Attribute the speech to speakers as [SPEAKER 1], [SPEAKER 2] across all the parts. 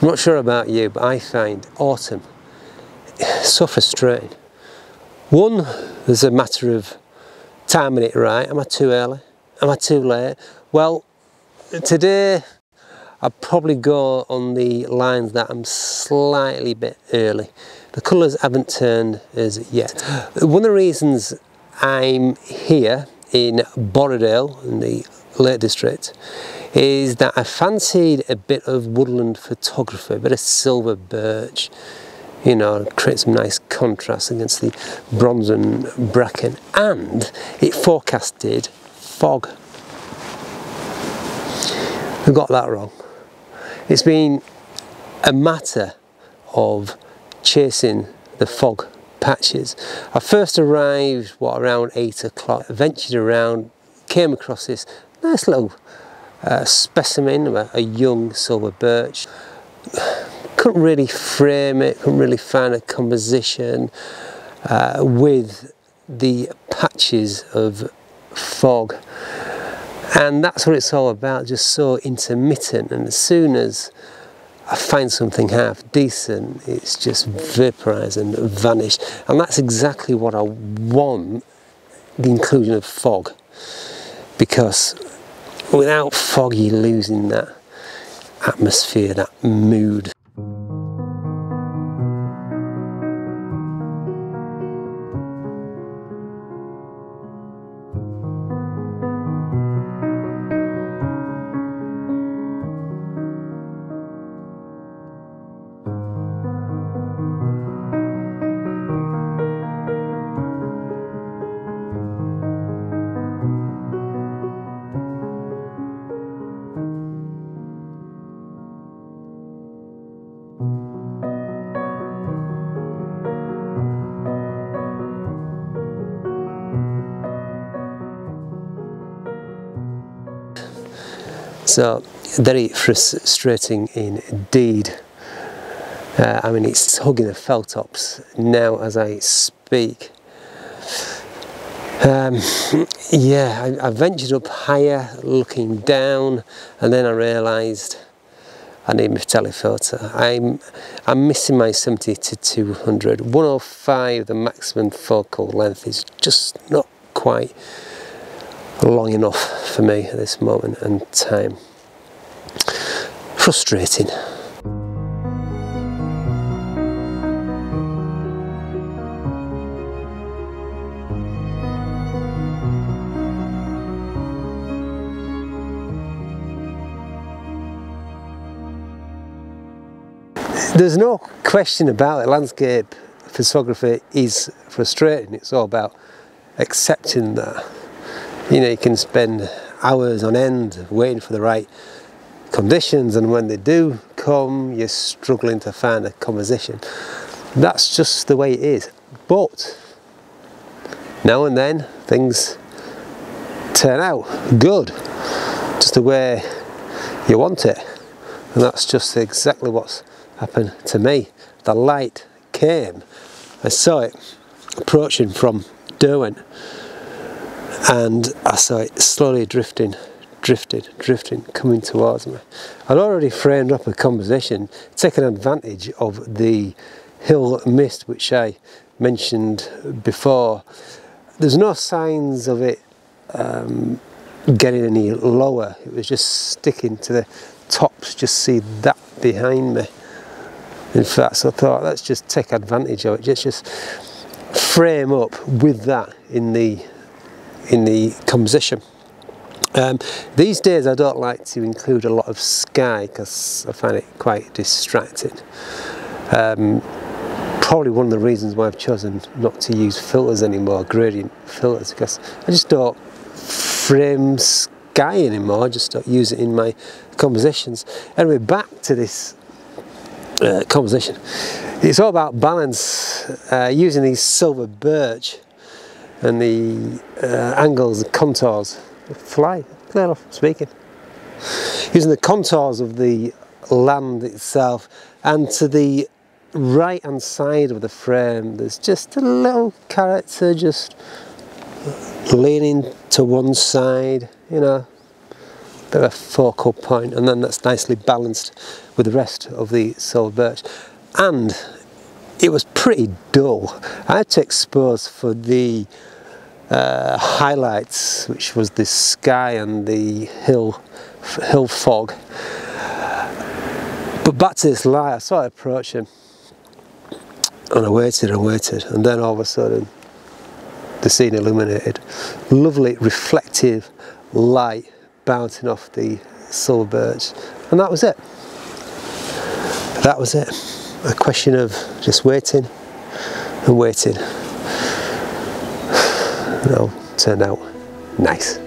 [SPEAKER 1] I'm not sure about you, but I find autumn so frustrating. One, there's a matter of timing it right. Am I too early? Am I too late? Well, today I'd probably go on the lines that I'm slightly bit early. The colours haven't turned as yet. One of the reasons I'm here in Borrowdale in the Lake District is that I fancied a bit of woodland photography, a bit of silver birch, you know, create some nice contrast against the bronze and bracken, and it forecasted fog. We got that wrong. It's been a matter of chasing the fog patches. I first arrived, around 8 o'clock, ventured around, came across this nice little specimen of a young silver birch. Couldn't really frame it, couldn't really find a composition with the patches of fog. And that's what it's all about, just so intermittent, and as soon as I find something half decent, it's just vaporised and vanished. And that's exactly what I want, the inclusion of fog, because without fog you're losing that atmosphere, that mood. So, very frustrating indeed. I mean, it's hugging the fell tops now as I speak. Yeah, I ventured up higher, looking down, and then I realised I need my telephoto. I'm missing my 70 to 200. 105, the maximum focal length, is just not quite long enough for me at this moment in time. Frustrating. There's no question about it, landscape photography is frustrating. It's all about accepting that. You know, you can spend hours on end waiting for the right conditions, and when they do come, you're struggling to find a composition. That's just the way it is. But now and then things turn out good, just the way you want it. And that's just exactly what's happened to me. The light came, I saw it approaching from Derwent, and I saw it slowly drifting, coming towards me. I'd already framed up a composition, taking advantage of the hill mist which I mentioned before. There's no signs of it getting any lower. It was just sticking to the tops. Just see that behind me. In fact, so I thought, let's just take advantage of it. Just frame up with that in the composition. These days I don't like to include a lot of sky because I find it quite distracting. Probably one of the reasons why I've chosen not to use filters anymore, gradient filters, because I just don't frame sky anymore. I just don't use it in my compositions. Anyway, back to this composition. It's all about balance, using these silver birch and the angles, the contours. Fly, clear off speaking. Using the contours of the land itself, and to the right hand side of the frame there's just a little character just leaning to one side, you know, bit of a focal point, and then that's nicely balanced with the rest of the silver birch. And it was pretty dull. I had to expose for the highlights, which was the sky and the hill fog. But back to this light, I saw it approaching, and I waited, and then all of a sudden the scene illuminated. Lovely reflective light bouncing off the silver birch, and that was it. That was it. A question of just waiting and waiting. It all turned out nice.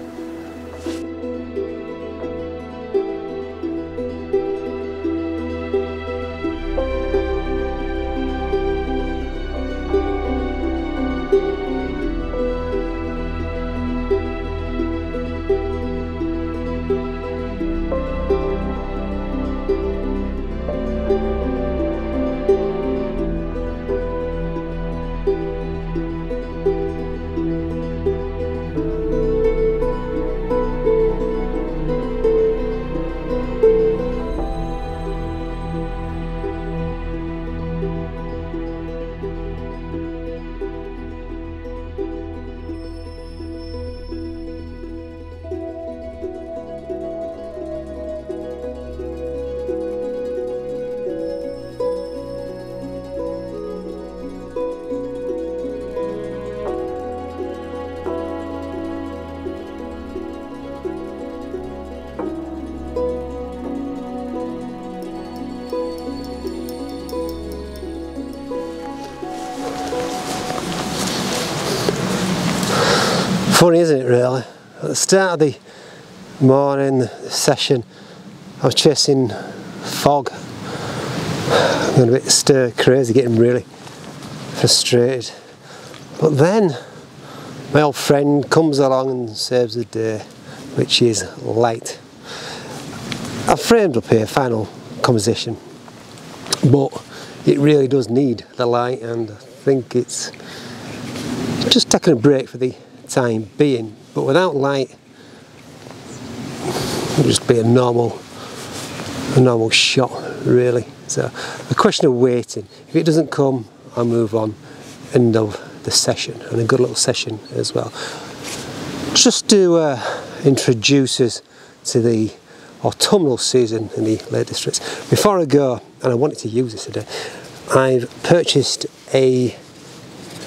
[SPEAKER 1] Funny, isn't it, really? At the start of the morning session, I was chasing fog. I'm going a bit stir crazy, getting really frustrated. But then my old friend comes along and saves the day, which is light. I've framed up here final composition, but it really does need the light, and I think it's just taking a break for the time being. But without light, it'll just be a normal shot, really. So a question of waiting. If it doesn't come, I'll move on. End of the session, and a good little session as well. Just to introduce us to the autumnal season in the Lake Districts. Before I go, and I wanted to use this today, I've purchased a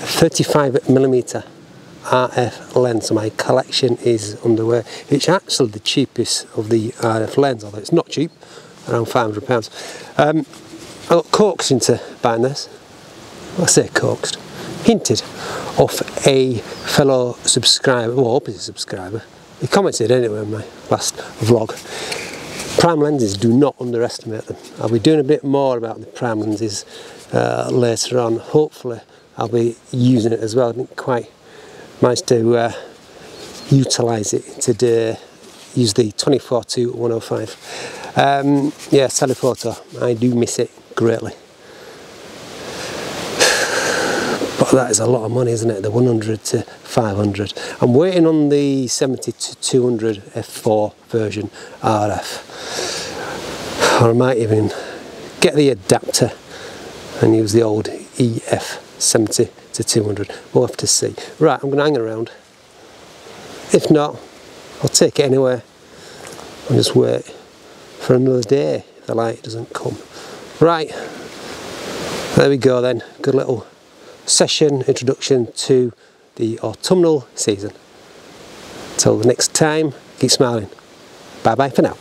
[SPEAKER 1] 35mm RF lens, so my collection is underway. It's actually the cheapest of the RF lens, although it's not cheap, around £500. I got coaxed into buying this. I say coaxed, hinted off a fellow subscriber, well, opposite subscriber. He commented anyway on my last vlog. Prime lenses, do not underestimate them. I'll be doing a bit more about the prime lenses later on. Hopefully I'll be using it as well. I didn't quite manage to utilise it today. Use the 24-105. Yeah, telephoto. I do miss it greatly. But that is a lot of money, isn't it? The 100 to 500. I'm waiting on the 70 to 200 f4 version RF. Or I might even get the adapter and use the old EF 70 to 200. We'll have to see. Right, I'm going to hang around. If not, I'll take it anyway and just wait for another day if the light doesn't come. Right, there we go then. Good little session introduction to the autumnal season. Till the next time, keep smiling. Bye bye for now.